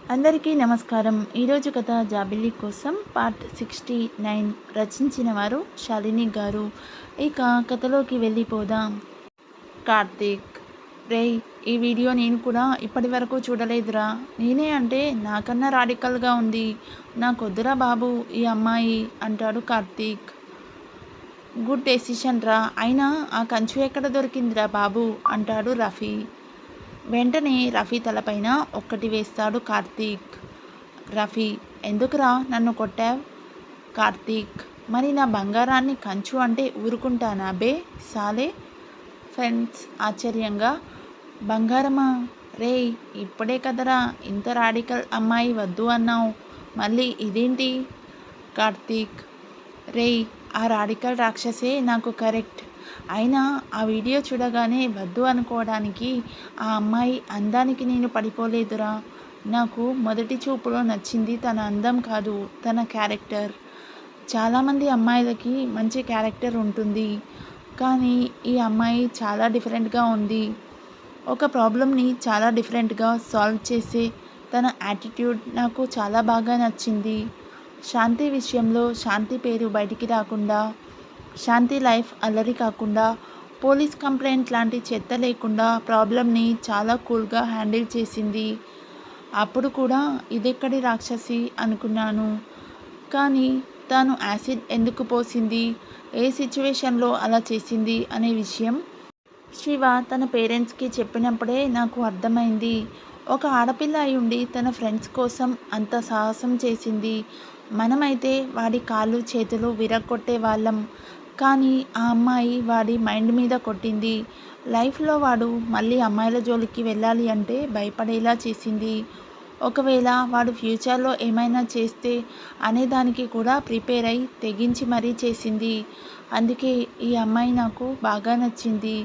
అందరికీ నమస్కారం. ఈరోజు కథ జాబిల్లి కోసం పార్ట్ 69 రచించిన వారు శాలిని గారు. ఇక కథలోకి వెళ్ళిపోదాం. కార్తీక్: రేయ్, ఈ వీడియో నేను కూడా ఇప్పటి వరకు చూడలేదురా. నేనే అంటే నాకన్నా రాడికల్గా ఉంది. నాకొద్దురా బాబు ఈ అమ్మాయి అంటాడు కార్తీక్. గుడ్ డెసిషన్ రా. అయినా ఆ కంచు ఎక్కడ దొరికిందిరా బాబు అంటాడు రఫీ. వెంటనే రఫీ తలపైన ఒక్కటి వేస్తాడు కార్తీక్. రఫీ: ఎందుకురా నన్ను కొట్టావ్? కార్తీక్: మరి నా బంగారాన్ని కంచు అంటే ఊరుకుంటానా బే సాలే. ఫ్రెండ్స్ ఆశ్చర్యంగా: బంగారమా? రేయ్, ఇప్పుడే కదరా ఇంత రాడికల్ అమ్మాయి వద్దు అన్నావు, మళ్ళీ ఇదేంటి? కార్తీక్: రేయ్, ఆ రాడికల్ రాక్షసే నాకు కరెక్ట్. అయినా ఆ వీడియో చూడగానే వద్దు అనుకోవడానికి ఆ అమ్మాయి అందానికి నేను పడిపోలేదురా. నాకు మొదటి చూపులో నచ్చింది తన అందం కాదు, తన క్యారెక్టర్. చాలామంది అమ్మాయిలకి మంచి క్యారెక్టర్ ఉంటుంది, కానీ ఈ అమ్మాయి చాలా డిఫరెంట్గా ఉంది. ఒక ప్రాబ్లమ్ని చాలా డిఫరెంట్గా సాల్వ్ చేసే తన యాటిట్యూడ్ నాకు చాలా బాగా నచ్చింది. శాంతి విషయంలో శాంతి పేరు బయటికి రాకుండా, శాంతి లైఫ్ అల్లరి కాకుండా, పోలీస్ కంప్లైంట్ లాంటి చెత్త లేకుండా ప్రాబ్లమ్ని చాలా కూల్గా హ్యాండిల్ చేసింది. అప్పుడు కూడా ఇదెక్కడి రాక్షసి అనుకున్నాను. కానీ తాను యాసిడ్ ఎందుకు పోసింది, ఏ సిచ్యువేషన్లో అలా చేసింది అనే విషయం శివ తన పేరెంట్స్కి చెప్పినప్పుడే నాకు అర్థమైంది. ఒక ఆడపిల్ల అయి ఉండి తన ఫ్రెండ్స్ కోసం అంత సాహసం చేసింది. మనమైతే వాడి కాళ్ళు చేతులు విరగ్గొట్టే వాళ్ళం, కానీ ఆ అమ్మాయి వాడి మైండ్ మీద కొట్టింది. లైఫ్లో వాడు మళ్ళీ అమ్మాయిల జోలికి వెళ్ళాలి అంటే భయపడేలా చేసింది. ఒకవేళ వాడు ఫ్యూచర్లో ఏమైనా చేస్తే అనేదానికి కూడా ప్రిపేర్ అయి తెగించి మరీ చేసింది. అందుకే ఈ అమ్మాయి నాకు బాగా నచ్చింది.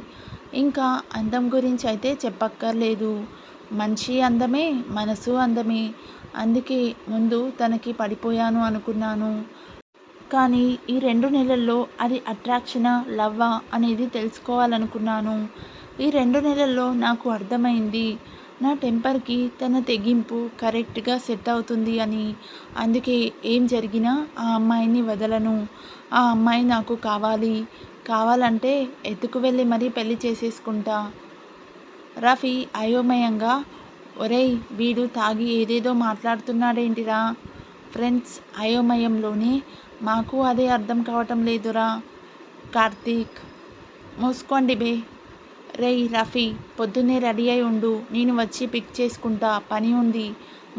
ఇంకా అందం గురించి అయితే చెప్పక్కర్లేదు. మనిషి అందమే, మనసు అందమే. అందుకే ముందు తనకి పడిపోయాను అనుకున్నాను. కానీ ఈ 2 నెలల్లో అది అట్రాక్షనా, లవ్వా అనేది తెలుసుకోవాలనుకున్నాను. ఈ 2 నెలల్లో నాకు అర్థమైంది, నా టెంపర్కి తన తెగింపు కరెక్ట్గా సెట్ అవుతుంది అని. అందుకే ఏం జరిగినా ఆ అమ్మాయిని వదలను. ఆ అమ్మాయి నాకు కావాలి. కావాలంటే ఎత్తుకు వెళ్ళి మరీ పెళ్లి చేసేసుకుంటా. రఫీ అయోమయంగా: ఒరేయ్, వీడు తాగి ఏదేదో మాట్లాడుతున్నాడేంటిరా? ఫ్రెండ్స్ అయోమయంలోనే: మాకు అదే అర్థం కావటం లేదురా. కార్తీక్: మూసుకోండి బే. రేయ్ రఫీ, పొద్దున్నే రెడీ అయి ఉండు, నేను వచ్చి పిక్ చేసుకుంటా, పని ఉంది,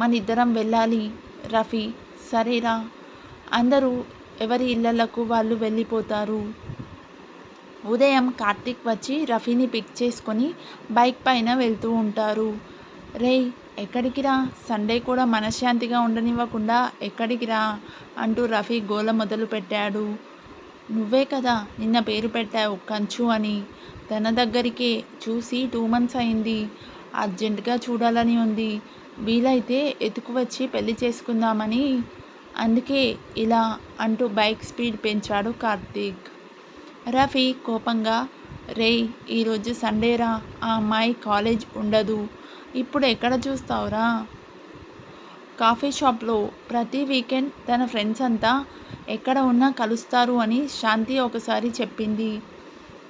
మనిద్దరం వెళ్ళాలి. రఫీ: సరేరా. అందరూ ఎవరి ఇళ్లలకు వాళ్ళు వెళ్ళిపోతారు. ఉదయం కార్తీక్ వచ్చి రఫీని పిక్ చేసుకొని బైక్ పైన వెళ్తూ ఉంటారు. రేయ్, ఎక్కడికి రా? సండే కూడా మనశ్శాంతిగా ఉండనివ్వకుండా ఎక్కడికి రా అంటూ రఫీ గోల మొదలు పెట్టాడు. నువ్వే కదా నిన్న పేరు పెట్టావు కంచు అని. తన దగ్గరికే, చూసి 2 months అయింది. అర్జెంటుగా చూడాలని ఉంది. వీలైతే ఎత్తుకు వచ్చి పెళ్లి చేసుకుందామని. అందుకే ఇలా అంటూ బైక్ స్పీడ్ పెంచాడు కార్తీక్. రఫీ కోపంగా: రేయ్, ఈరోజు సండేరా, ఆ అమ్మాయి కాలేజ్ ఉండదు. ఇప్పుడు ఎక్కడ చూస్తావురా? కాఫీ షాప్లో. ప్రతి వీకెండ్ తన ఫ్రెండ్స్ అంతా ఎక్కడ ఉన్నా కలుస్తారు అని శాంతి ఒకసారి చెప్పింది.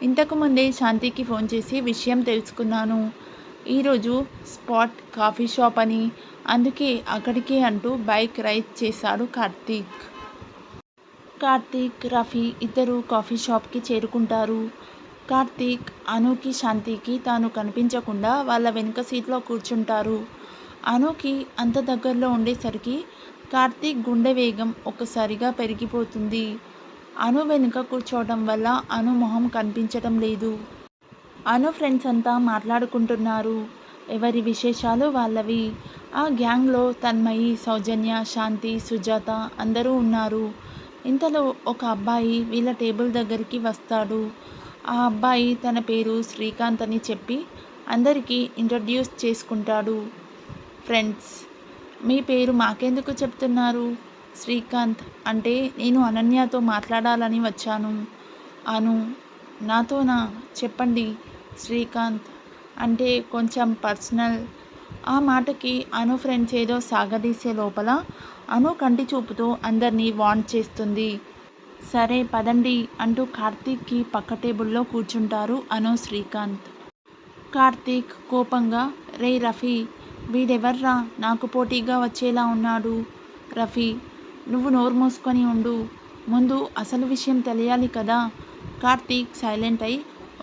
ఇంతకుముందే శాంతికి ఫోన్ చేసి విషయం తెలుసుకున్నాను. ఈరోజు స్పాట్ కాఫీ షాప్ అని, అందుకే అక్కడికే అంటూ బైక్ రైడ్ చేశాడు కార్తీక్. కార్తీక్, రఫీ ఇద్దరు కాఫీ షాప్కి చేరుకుంటారు. కార్తీక్ అనుకి శాంతికి తాను కనిపించకుండా వాళ్ళ వెనుక సీట్లో కూర్చుంటారు. అనుకి అంత దగ్గరలో ఉండేసరికి కార్తీక్ గుండె వేగం ఒక్కసారిగా పెరిగిపోతుంది. అను వెనుక కూర్చోవడం వల్ల అను మొహం కనిపించటం లేదు. అను ఫ్రెండ్స్ అంతా మాట్లాడుకుంటున్నారు. ఎవరి విశేషాలు వాళ్ళవి. ఆ గ్యాంగ్లో తన్మయి, సౌజన్య, శాంతి, సుజాత అందరూ ఉన్నారు. ఇంతలో ఒక అబ్బాయి వీళ్ళ టేబుల్ దగ్గరికి వస్తాడు. ఆ అబ్బాయి తన పేరు శ్రీకాంత్ అని చెప్పి అందరికీ ఇంట్రడ్యూస్ చేసుకుంటాడు. ఫ్రెండ్స్, మీ పేరు మాకెందుకు చెప్తున్నారు? శ్రీకాంత్ అంటే నేను అనన్యతో మాట్లాడాలని వచ్చాను. అను: నాతోనా? చెప్పండి. శ్రీకాంత్ అంటే కొంచెం పర్సనల్. ఆ మాటకి అను ఫ్రెండ్స్ ఏదో సాగదీసే లోపల అను కంటి చూపుతో అందరినీ వార్న్ చేస్తుంది. సరే పదండి అంటూ కార్తీక్కి పక్క టేబుల్లో కూర్చుంటారు అను శ్రీకాంత్. కార్తీక్ కోపంగా, రేయ్ రఫీ, వీడెవర్రా నాకు పోటీగా వచ్చేలా ఉన్నాడు. రఫీ, నువ్వు నోరు మూసుకొని ఉండు, ముందు అసలు విషయం తెలియాలి కదా. కార్తీక్ సైలెంట్ అయి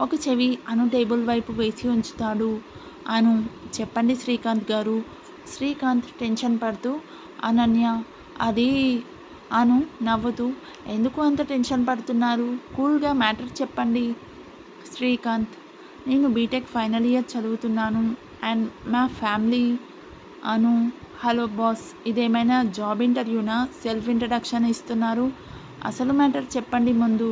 ఒక చెవి అను టేబుల్ వైపు వేసి ఉంచుతాడు. అను, చెప్పండి శ్రీకాంత్ గారు. శ్రీకాంత్ టెన్షన్ పడుతూ, అనన్య అది. అను నవ్వుతూ, ఎందుకు అంత టెన్షన్ పడుతున్నారు, కూల్గా మ్యాటర్ చెప్పండి. శ్రీకాంత్, నేను బీటెక్ ఫైనల్ ఇయర్ చదువుతున్నాను అండ్ మా ఫ్యామిలీ. అను, హలో బాస్, ఇదేమైనా జాబ్ ఇంటర్వ్యూనా, సెల్ఫ్ ఇంట్రడక్షన్ ఇస్తున్నారు, అసలు మ్యాటర్ చెప్పండి ముందు.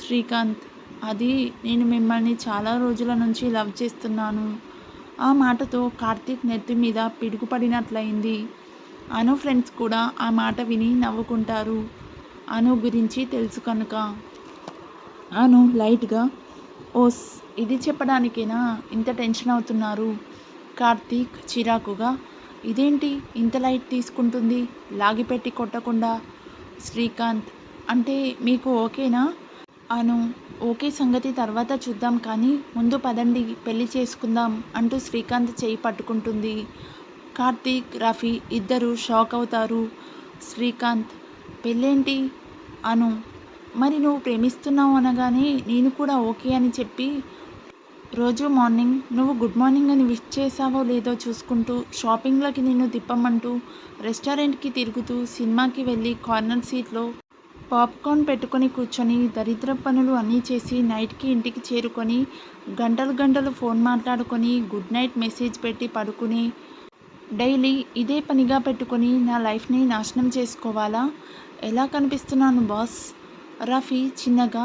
శ్రీకాంత్, అది నేను మిమ్మల్ని చాలా రోజుల నుంచి లవ్ చేస్తున్నాను. ఆ మాటతో కార్తీక్ నెత్తి మీద పిడుగుపడినట్లయింది. అను ఫ్రెండ్స్ కూడా ఆ మాట విని నవ్వుకుంటారు, అను గురించి తెలుసు కనుక. అను లైట్గా, ఓస్, ఇది చెప్పడానికేనా ఇంత టెన్షన్ అవుతున్నారు. కార్తీక్ చిరాకుగా, ఇదేంటి ఇంత లైట్ తీసుకుంటుంది, లాగిపెట్టి కొట్టకుండా. శ్రీకాంత్, అంటే మీకు ఓకేనా. అను, ఓకే సంగతి తర్వాత చూద్దాం కానీ ముందు పదండి పెళ్లి చేసుకుందాం అంటూ శ్రీకాంత్ చేయి పట్టుకుంటుంది. కార్తీక్, రఫీ ఇద్దరూ షాక్ అవుతారు. శ్రీకాంత్, పెళ్ళేంటి. అను, మరి నువ్వు ప్రేమిస్తున్నావు అనగానే నేను కూడా ఓకే అని చెప్పి రోజు మార్నింగ్ నువ్వు గుడ్ మార్నింగ్ అని విష్ చేసావో లేదో చూసుకుంటూ, షాపింగ్లకి నిన్ను తిప్పమంటూ, రెస్టారెంట్కి తిరుగుతూ, సినిమాకి వెళ్ళి కార్నర్ సీట్లో పాప్కార్న్ పెట్టుకొని కూర్చొని దరిద్ర పనులు అన్నీ చేసి నైట్కి ఇంటికి చేరుకొని గంటలు గంటలు ఫోన్ మాట్లాడుకొని గుడ్ నైట్ మెసేజ్ పెట్టి పడుకుని డైలీ ఇదే పనిగా పెట్టుకొని నా లైఫ్ని నాశనం చేసుకోవాలా. ఎలా కనిపిస్తున్నాను బాస్. రఫీ చిన్నగా,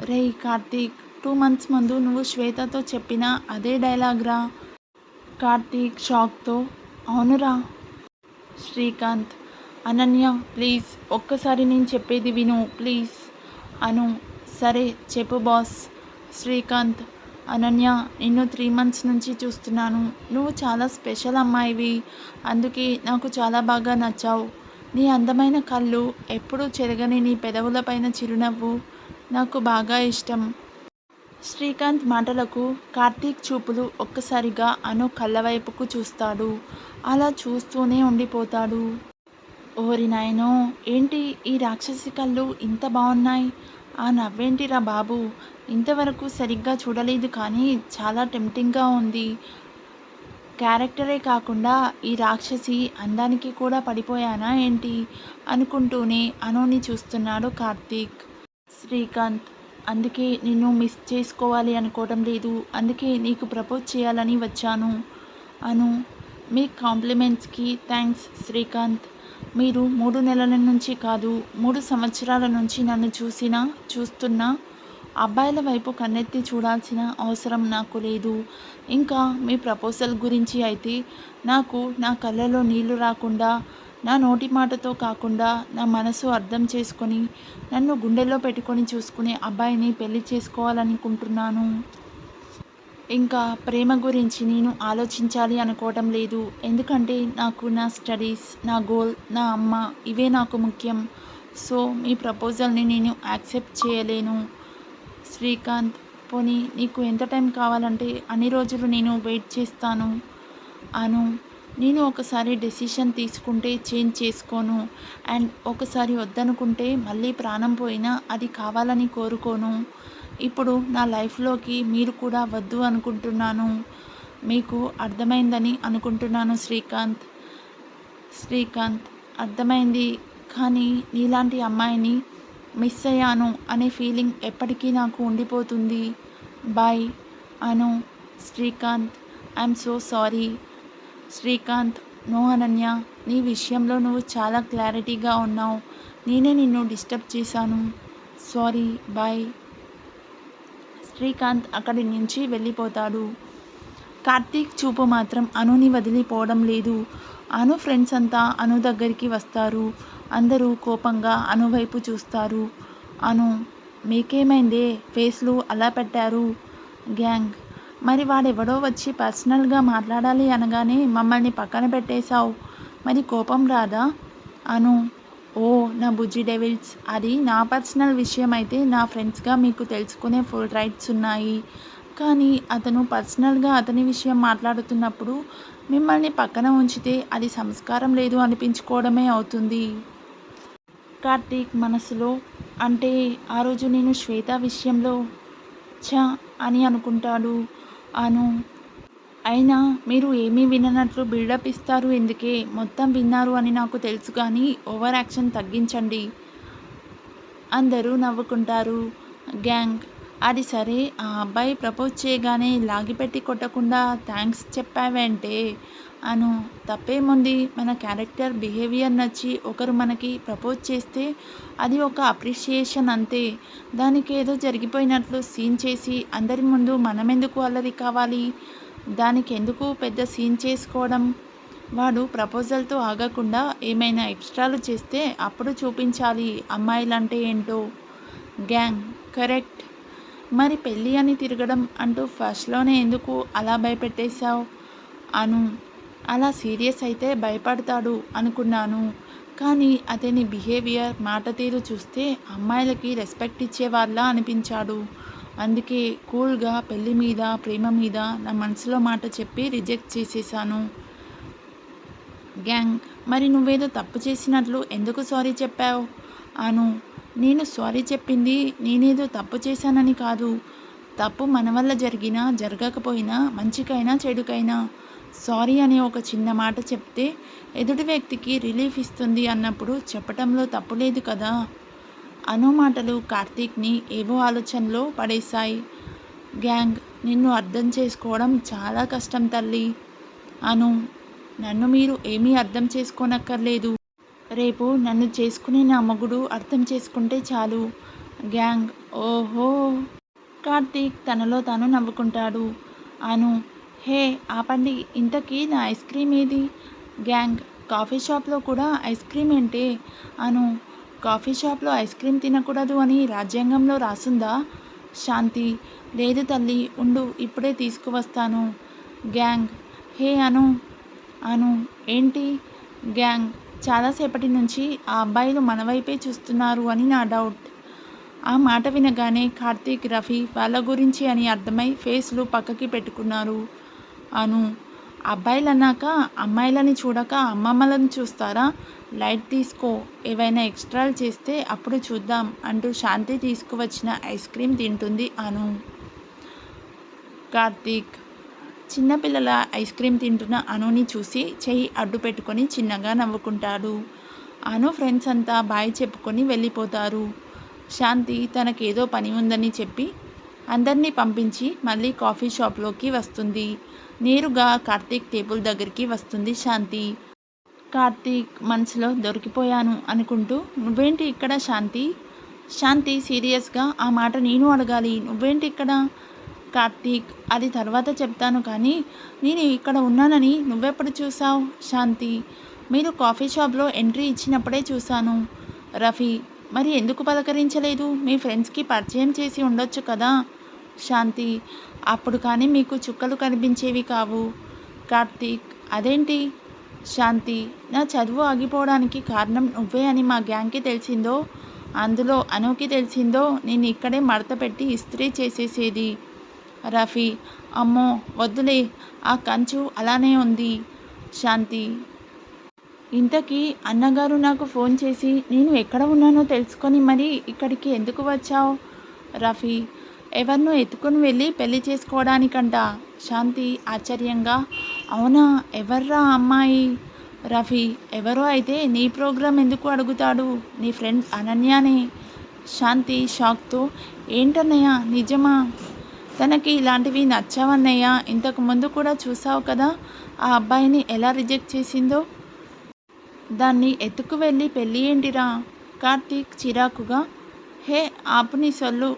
రేయ్ కార్తీక్, 2 months ముందు నువ్వు శ్వేతతో చెప్పిన అదే డైలాగ్ రా. కార్తీక్ షాక్తో, అవునురా. శ్రీకాంత్, అనన్య ప్లీజ్ ఒక్కసారి నేను చెప్పేది విను ప్లీజ్. అను, సరే చెప్పు బాస్. శ్రీకాంత్, అనన్య, నిన్ను 3 months నుంచి చూస్తున్నాను. నువ్వు చాలా స్పెషల్ అమ్మాయివి, అందుకే నాకు చాలా బాగా నచ్చావు. నీ అందమైన కళ్ళు, ఎప్పుడూ చెరగని నీ పెదవులపైన చిరునవ్వు నాకు బాగా ఇష్టం. శ్రీకాంత్ మాటలకు కార్తీక్ చూపులు ఒక్కసారిగా అను కళ్ళ వైపుకు చూస్తాడు. అలా చూస్తూనే ఉండిపోతాడు. ఓరి నాయనో, ఏంటి ఈ రాక్షసి కళ్ళు ఇంత బాగున్నాయి. ఆ నవ్వేంటిరా బాబు, ఇంతవరకు సరిగ్గా చూడలేదు కానీ చాలా టెంప్టింగ్గా ఉంది. క్యారెక్టరే కాకుండా ఈ రాక్షసి అందానికి కూడా పడిపోయానా ఏంటి అనుకుంటూనే అనుని చూస్తున్నాడు కార్తీక్. శ్రీకాంత్, అందుకే నిన్ను మిస్ చేసుకోవాలి అనుకోవడం లేదు, అందుకే నీకు ప్రపోజ్ చేయాలని వచ్చాను. అను, మీ కాంప్లిమెంట్స్కి థ్యాంక్స్ శ్రీకాంత్. మీరు 3 నెలల నుంచి కాదు 3 సంవత్సరాల నుంచి నన్ను చూస్తున్నా అబ్బాయిల వైపు కన్నెత్తి చూడాల్సిన అవసరం నాకు లేదు. ఇంకా మీ ప్రపోజల్ గురించి అయితే నాకు నా కళ్ళలో నీళ్లు రాకుండా, నా నోటి మాటతో కాకుండా నా మనసు అర్థం చేసుకొని నన్ను గుండెల్లో పెట్టుకొని చూసుకునే అబ్బాయిని పెళ్లి చేసుకోవాలనుకుంటున్నాను. ఇంకా ప్రేమ గురించి నేను ఆలోచించాలి అనుకోవటం లేదు. ఎందుకంటే నాకు నా స్టడీస్, నా గోల్, నా అమ్మ ఇవే నాకు ముఖ్యం. సో మీ ప్రపోజల్ని నేను యాక్సెప్ట్ చేయలేను. శ్రీకాంత్, పోనీ నీకు ఎంత టైం కావాలంటే అన్ని రోజులు నేను వెయిట్ చేస్తాను. అను, నేను ఒకసారి డెసిషన్ తీసుకుంటే చేంజ్ చేసుకోను అండ్ ఒకసారి వద్దనుకుంటే మళ్ళీ ప్రాణం పోయినా అది కావాలని కోరుకోను. ఇప్పుడు నా లైఫ్లోకి మీరు కూడా వద్దు అనుకుంటున్నాను. మీకు అర్థమైందని అనుకుంటున్నాను శ్రీకాంత్. శ్రీకాంత్, అర్థమైంది, కానీ నీలాంటి అమ్మాయిని మిస్ అయ్యాను అనే ఫీలింగ్ ఎప్పటికీ నాకు ఉండిపోతుంది. Bye. Anu, Srikanth, I'm so sorry. Srikanth, no Ananya, నీ విషయంలో నువ్వు చాలా క్లారిటీగా ఉన్నావు, నేనే నిన్ను డిస్టర్బ్ చేశాను, సారీ, బాయ్. శ్రీకాంత్ అక్కడి నుంచి వెళ్ళిపోతాడు. కార్తీక్ చూపు మాత్రం అనుని వదిలిపోవడం లేదు. అను ఫ్రెండ్స్ అంతా అను దగ్గరికి వస్తారు. అందరూ కోపంగా అను వైపు చూస్తారు. అను, మీకేమైందే ఫేస్లు అలా పెట్టారు. గ్యాంగ్, మరి వాడెవడో వచ్చి పర్సనల్గా మాట్లాడాలి అనగానే మమ్మల్ని పక్కన పెట్టేశావు, మరి కోపం రాదా? అను. ఓ నా బుజ్జి డెవిల్స్, అది నా పర్సనల్ విషయం అయితే నా ఫ్రెండ్స్గా మీకు తెలుసుకునే ఫుల్ రైట్స్ ఉన్నాయి. కానీ అతను పర్సనల్గా అతని విషయం మాట్లాడుతున్నప్పుడు మిమ్మల్ని పక్కన ఉంచితే అది సంస్కారం లేదు అనిపించుకోవడమే అవుతుంది. కార్తీక్ మనసులో, అంటే ఆ రోజు నేను శ్వేత విషయంలో ఛ అని అనుకుంటాడు. అను. అయినా మీరు ఏమీ విననట్లు బిల్డప్ ఇస్తారు ఎందుకే? మొత్తం విన్నారు అని నాకు తెలుసు కానీ ఓవర్ యాక్షన్ తగ్గించండి. అందరూ నవ్వుకుంటారు. గ్యాంగ్. అది సరే, ఆ అబ్బాయి ప్రపోజ్ చేయగానే లాగిపెట్టి కొట్టకుండా థ్యాంక్స్ చెప్పావేంటే? అను. తప్పేముంది, మన క్యారెక్టర్ బిహేవియర్ నచ్చి ఒకరు మనకి ప్రపోజ్ చేస్తే అది ఒక అప్రిషియేషన్ అంతే. దానికేదో జరిగిపోయినట్లు సీన్ చేసి అందరి ముందు మనమెందుకు అల్లరి కావాలి? దానికెందుకు పెద్ద సీన్ చేసుకోవడం? వాడు ప్రపోజల్తో ఆగకుండా ఏమైనా ఎక్స్ట్రాలు చేస్తే అప్పుడు చూపించాలి అమ్మాయిలంటే ఏంటో. గ్యాంగ్. కరెక్ట్. మరి పెళ్ళి అని తిరగడం అంటూ ఫస్ట్లోనే ఎందుకు అలా భయపెట్టేశావు? అను. అలా సీరియస్ అయితే భయపడతాడు అనుకున్నాను. కానీ అతని బిహేవియర్, మాట తీరు చూస్తే అమ్మాయిలకి రెస్పెక్ట్ ఇచ్చేవాళ్ళ అనిపించాడు. అందుకే కూల్గా పెళ్ళి మీద, ప్రేమ మీద నా మనసులో మాట చెప్పి రిజెక్ట్ చేసేశాను. గ్యాంగ్. మరి నువ్వేదో తప్పు చేసినట్లు ఎందుకు సారీ చెప్పావు? అను. నేను సారీ చెప్పింది నేనేదో తప్పు చేశానని కాదు. తప్పు మన వల్ల జరిగినా జరగకపోయినా, మంచికైనా చెడుకైనా సారీ అనే ఒక చిన్న మాట చెప్తే ఎదుటి వ్యక్తికి రిలీఫ్ ఇస్తుంది అన్నప్పుడు చెప్పటంలో తప్పు లేదు కదా. అను మాటలు కార్తీక్ని ఏవో ఆలోచనలో పడేశాయి. గ్యాంగ్. నిన్ను అర్థం చేసుకోవడం చాలా కష్టం తల్లి. అను. నన్ను మీరు ఏమీ అర్థం చేసుకోనక్కర్లేదు. రేపు నన్ను చేసుకునే నా మొగుడు అర్థం చేసుకుంటే చాలు. గ్యాంగ్. ఓహో. కార్తీక్ తనలో తాను నవ్వుకుంటాడు. అను. హే ఆపండి, ఇంతకీ నా ఐస్ క్రీమ్ ఏది? గ్యాంగ్. కాఫీ షాప్లో కూడా ఐస్ క్రీమ్ ఏంటే? అను. కాఫీ షాప్లో ఐస్ క్రీమ్ తినకూడదు అని రాజ్యాంగంలో రాసుందా? శాంతి. లేదు తల్లి, ఉండు ఇప్పుడే తీసుకువస్తాను. గ్యాంగ్. హే అను. అను. ఏంటి? గ్యాంగ్. చాలాసేపటి నుంచి ఆ అబ్బాయిలు మన వైపే చూస్తున్నారు అని నా డౌట్. ఆ మాట వినగానే కార్తీక్, రఫీ వాళ్ళ గురించి అని అర్థమై ఫేస్లు పక్కకి పెట్టుకున్నారు. అను. అబ్బాయిలన్నాక అమ్మాయిలని చూడక అమ్మమ్మలను చూస్తారా? లైట్ తీసుకో, ఏవైనా ఎక్స్ట్రాలు చేస్తే అప్పుడు చూద్దాం అంటూ శాంతి తీసుకువచ్చిన ఐస్ క్రీమ్ తింటుంది అను. కార్తీక్. చిన్నపిల్లల ఐస్ క్రీమ్ తింటున్న అనుని చూసి చెయ్యి అడ్డు పెట్టుకొని చిన్నగా నవ్వుకుంటాడు. అను ఫ్రెండ్స్ అంతా బాయ్ చెప్పుకొని వెళ్ళిపోతారు. శాంతి తనకేదో పని ఉందని చెప్పి అందరినీ పంపించి మళ్ళీ కాఫీ షాప్లోకి వస్తుంది. నేరుగా కార్తీక్ టేబుల్ దగ్గరికి వస్తుంది శాంతి. కార్తీక్ మనసులో దొరికిపోయాను అనుకుంటూ, నువ్వేంటి ఇక్కడ శాంతి? శాంతి సీరియస్గా, ఆ మాట నేను అడగాలి, నువ్వేంటి ఇక్కడ? కార్తీక్. అది తర్వాత చెప్తాను కానీ నేను ఇక్కడ ఉన్నానని నువ్వెప్పుడు చూసావు? శాంతి. మీరు కాఫీ షాప్లో ఎంట్రీ ఇచ్చినప్పుడే చూశాను. రఫీ. మరి ఎందుకు పలకరించలేదు? మీ ఫ్రెండ్స్కి పరిచయం చేసి ఉండొచ్చు కదా. శాంతి. అప్పుడు కానీ మీకు చుక్కలు కనిపించేవి కావు. కార్తీక్. అదేంటి? శాంతి. నా చదువు ఆగిపోవడానికి కారణం నువ్వే అని మా గ్యాంగ్కి తెలిసిందో, అందులో అనుకి తెలిసిందో నేను ఇక్కడే మడత పెట్టి ఇస్త్రీ చేసేసేది. రఫీ. అమ్మో వద్దులే, ఆ కంచు అలానే ఉంది. శాంతి. ఇంతకీ అన్నగారు నాకు ఫోన్ చేసి నేను ఎక్కడ ఉన్నానో తెలుసుకొని మరి ఇక్కడికి ఎందుకు వచ్చావు? రఫీ. ఎవరినో ఎత్తుకుని వెళ్ళి పెళ్లి చేసుకోవడానికంట. శాంతి ఆశ్చర్యంగా. అవునా, ఎవర్రా అమ్మాయి? రఫీ. ఎవరో అయితే నీ ప్రోగ్రాం ఎందుకు అడుగుతాడు? నీ ఫ్రెండ్ అనన్యానే. శాంతి షాక్తో. ఏంటన్నయ్య, నిజమా? తనకి ఇలాంటివి నచ్చావన్నయ్య. ఇంతకు ముందు కూడా చూసావు కదా ఆ అబ్బాయిని ఎలా రిజెక్ట్ చేసిందో. దాన్ని ఎత్తుకు వెళ్ళి పెళ్ళి ఏంటిరా? కార్తీక్ చిరాకుగా. హే ఆపు నీ సొల్లు.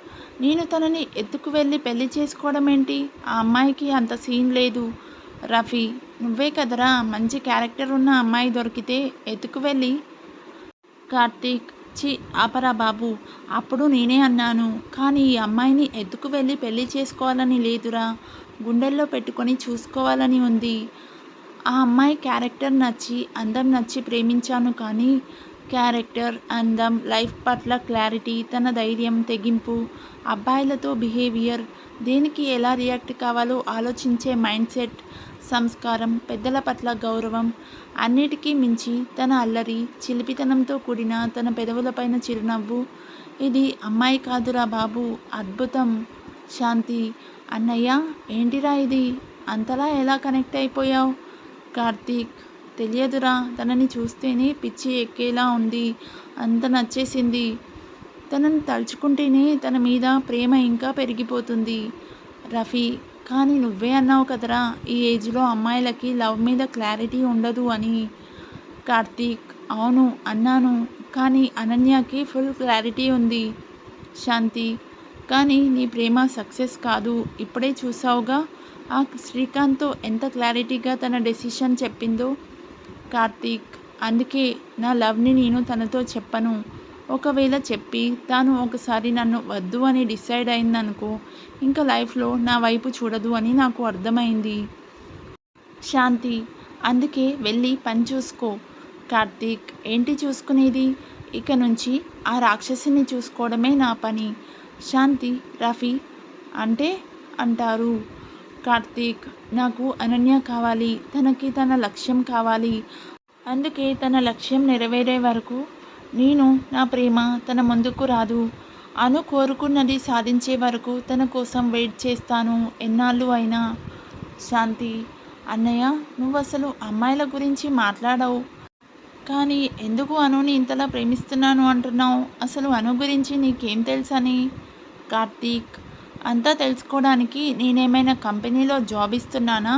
నేను తనని ఎత్తుకు వెళ్ళి పెళ్లి చేసుకోవడం ఏంటి? ఆ అమ్మాయికి అంత సీన్ లేదు. రఫీ. నువ్వే కదరా మంచి క్యారెక్టర్ ఉన్న అమ్మాయి దొరికితే ఎత్తుకు వెళ్ళి. కార్తీక్. చి ఆపరా బాబు, అప్పుడు నేనే అన్నాను. కానీ ఈ అమ్మాయిని ఎత్తుకు వెళ్ళి పెళ్లి చేసుకోవాలని లేదురా. గుండెల్లో పెట్టుకొని చూసుకోవాలని ఉంది. ఆ అమ్మాయి క్యారెక్టర్ నచ్చి, అందం నచ్చి ప్రేమించాను కానీ క్యారెక్టర్, అందం, లైఫ్ పట్ల క్లారిటీ, తన ధైర్యం, తెగింపు, అబ్బాయిలతో బిహేవియర్, దేనికి ఎలా రియాక్ట్ కావాలో ఆలోచించే మైండ్ సెట్, సంస్కారం, పెద్దల పట్ల గౌరవం, అన్నిటికీ మించి తన అల్లరి, చిలిపితనంతో కూడిన తన పెదవులపైన చిరునవ్వు. ఇది అమ్మాయి కాదురా బాబు, అద్భుతం. శాంతి: అన్నయ్య, ఏంటిరా ఇది? అంతలా ఎలా కనెక్ట్ అయిపోయావు? కార్తీక్: తెలియదురా, తనని చూస్తేనే పిచ్చి ఎక్కేలా ఉంది, అంత నచ్చేసింది. తనని తలుచుకుంటేనే తన మీద ప్రేమ ఇంకా పెరిగిపోతుంది. రఫీ: కానీ నువ్వే అన్నావు కదరా, ఈ ఏజ్లో అమ్మాయిలకి లవ్ మీద క్లారిటీ ఉండదు అని. కార్తీక్: అవును అన్నాను, కానీ అనన్యకి ఫుల్ క్లారిటీ ఉంది. శాంతి: కానీ నీ ప్రేమ సక్సెస్ కాదు, ఇప్పుడే చూసావుగా ఆ శ్రీకాంత్తో ఎంత క్లారిటీగా తన డెసిషన్ చెప్పిందో. కార్తీక్: అందుకే నా లవ్ని నేను తనతో చెప్పను. ఒకవేళ చెప్పి తాను ఒకసారి నన్ను వద్దు అని డిసైడ్ అయిందనుకో, ఇంకా లైఫ్లో నా వైపు చూడదు అని నాకు అర్థమైంది. శాంతి: అందుకే వెళ్ళి పని చూసుకో. కార్తీక్: ఏంటి చూసుకునేది? ఇక నుంచి ఆ రాక్షసిని చూసుకోవడమే నా పని. శాంతి: రఫీ అంటే అంటారు. కార్తీక్: నాకు అనన్య కావాలి, తనకి తన లక్ష్యం కావాలి. అందుకే తన లక్ష్యం నెరవేరే వరకు నేను, నా ప్రేమ తన ముందుకు రాదు. అను కోరుకున్నది సాధించే వరకు తన కోసం వెయిట్ చేస్తాను, ఎన్నాళ్ళు అయినా. శాంతి: అన్నయ్య, నువ్వు అసలు అమ్మాయిల గురించి మాట్లాడవు, కానీ ఎందుకు అనుని ఇంతలా ప్రేమిస్తున్నాను అంటున్నావు? అసలు అను గురించి నీకేం తెలుసని? కార్తీక్: అంతా తెలుసుకోవడానికి నేనేమైనా కంపెనీలో జాబ్ ఇస్తున్నానా?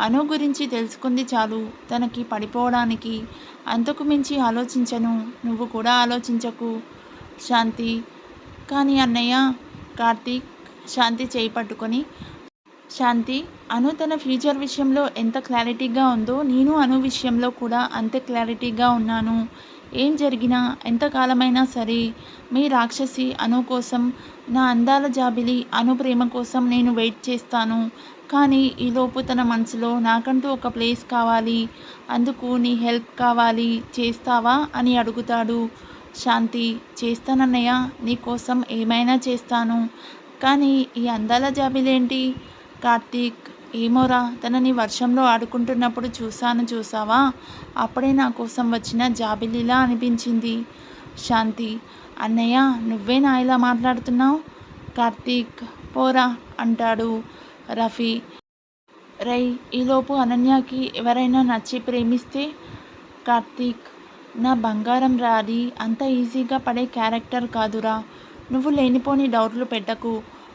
అను గురించి తెలుసుకుంది చాలు తనకి పడిపోవడానికి, అంతకు మించి ఆలోచించను. నువ్వు కూడా ఆలోచించకు. శాంతి: కానీ అన్నయ్య. కార్తీక్ శాంతి చేయి పట్టుకొని: శాంతి, అను తన ఫ్యూచర్ విషయంలో ఎంత క్లారిటీగా ఉందో నేను అను విషయంలో కూడా అంతే క్లారిటీగా ఉన్నాను. ఏం జరిగినా, ఎంతకాలమైనా సరే మీ రాక్షసి అను కోసం, నా అందాల జాబిలి అను ప్రేమ కోసం నేను వెయిట్ చేస్తాను. కానీ ఈలోపు తన మనసులో నాకంటూ ఒక ప్లేస్ కావాలి, అందుకు నీ హెల్ప్ కావాలి, చేస్తావా అని అడుగుతాడు. శాంతి: చేస్తానన్నయ్య, నీ కోసం ఏమైనా చేస్తాను. కానీ ఈ అందాల జాబిలేంటి? కార్తీక్: ఏమోరా, తనని వర్షంలో ఆడుకుంటున్నప్పుడు చూసావా, అప్పుడే నా కోసం వచ్చిన జాబిలిలా అనిపించింది. శాంతి: అన్నయ్య, నువ్వేనా ఇలా మాట్లాడుతున్నావు? కార్తీక్: పోరా అంటాడు. రఫీ: రై, ఈలోపు అనన్యకి ఎవరైనా నచ్చి ప్రేమిస్తే? కార్తీక్: నా బంగారం రాది, అంత ఈజీగా పడే క్యారెక్టర్ కాదురా. నువ్వు లేనిపోని డౌట్లు పెట్టకు.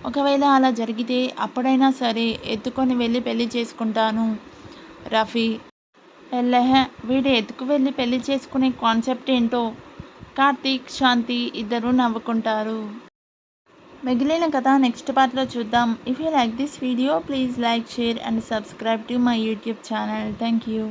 ఒకవేళ అలా జరిగితే అప్పుడైనా సరే ఎత్తుకొని వెళ్ళి పెళ్లి చేసుకుంటాను. రఫీ: ఎల్లెహే, వీడు ఎత్తుకు వెళ్ళి పెళ్లి చేసుకునే కాన్సెప్ట్ ఏంటో. కార్తీక్, శాంతి ఇద్దరూ నవ్వుకుంటారు. మిగిలిన కథ నెక్స్ట్ పార్ట్లో చూద్దాం. If you like this video, please like, share and subscribe to my YouTube channel. Thank you.